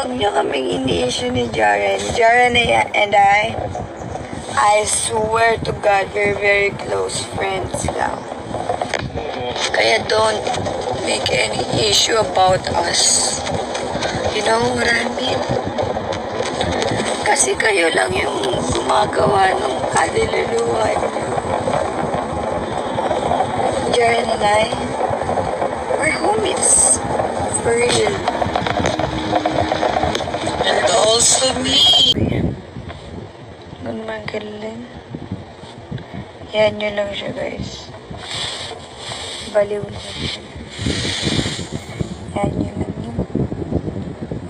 Huwag niyo kaming ini-issue ni Jaren. Jaren and I swear to God, we're very close friends lang. Kaya don't make any issue about us. You know what I mean? Kasi kayo lang yung gumagawa ng kadiluluhan. Jaren and I, we're homies. For real. And also me. Ano naman galing? Yan nyo lang siya, guys. Baliw lang siya. Yan nyo lang yun.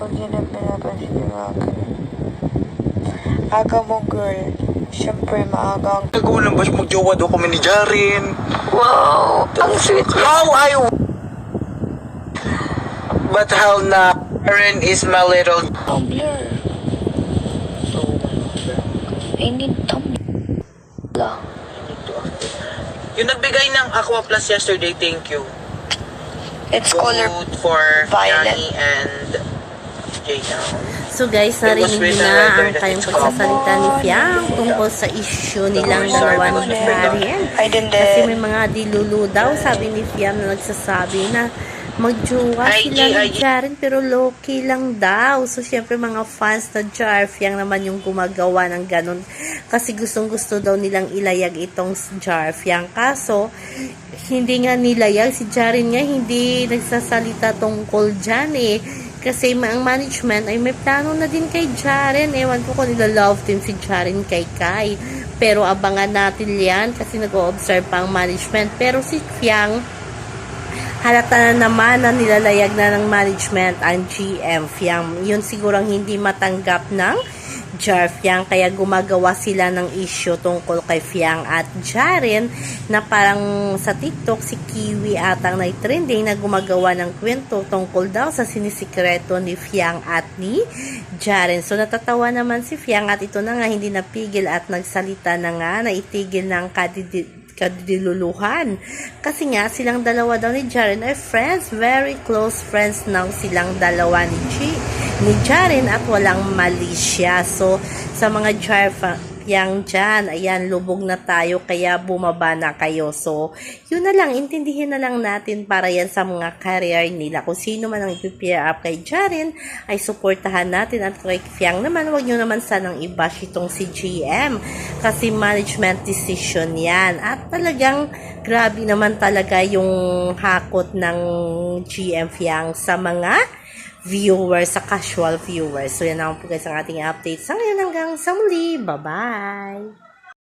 Huwag nyo na pinapansin yung mga ganun. Aga mo, girl. Siyempre, maaga ang... Nag-ulang ba siya mag-jowa daw kami ni Jaren? Wow! Ang sweet niya. How But how na Jaren is my little... Tumbler. I need tumbler. Yung nagbigay ng Aqua Plus yesterday, thank you. It's Go color for violet. Yani and Jayna. So guys, narinig niyo na ang kayong pagsasalita ni Fiang tungkol sa issue nilang dalawa ni Jaren. Kasi may mga dilulu daw, sabi ni Fiang na nagsasabi na magjowa sila ni Jaren pero low-key lang daw. So syempre mga fans na Jar, Fiang naman yung gumagawa ng ganun. Kasi gustong-gusto daw nilang ilayag itong Jar, Fiang. Kaso, hindi nga nilayag. Si Jaren nga hindi nagsasalita tungkol dyan eh. Kasi ang management ay may plano na din kay Jaren. Ewan ko kung nila-love team si Jaren kay Kai. Pero abangan natin yan kasi nag-o-observe pa ang management. Pero si Fiang, halata na naman na nilalayag na ng management ang GM Fiang. Yun sigurang hindi matanggap ng Jar Fiang. Kaya gumagawa sila ng issue tungkol kay Fiang at Jaren na parang sa TikTok si Kiwi atang nag-trending na gumagawa ng kwento tungkol daw sa sinisikreto ni Fiang at ni Jaren. So natatawa naman si Fiang at ito na nga hindi napigil at nagsalita na nga na itigil ng kadiluluhan. Kasi nga, silang dalawa daw ni Jaren ay friends, very close friends now silang dalawa ni Jaren at walang mali siya. So, sa mga Jar Fiang dyan, ayan, lubog na tayo, kaya bumaba na kayo. So, yun na lang, intindihin na lang natin para yan sa mga career nila. Kung sino man ang i-pair up kay Jaren, ay suportahan natin. At kay Fiang naman, wag nyo naman sanang i-bash itong si GM. Kasi management decision yan. At talagang, grabe naman talaga yung hakot ng GM Fiang sa mga viewers, sa casual viewers. So, yan naman po guys ang ating update sa ngayon hanggang sa muli. Bye-bye!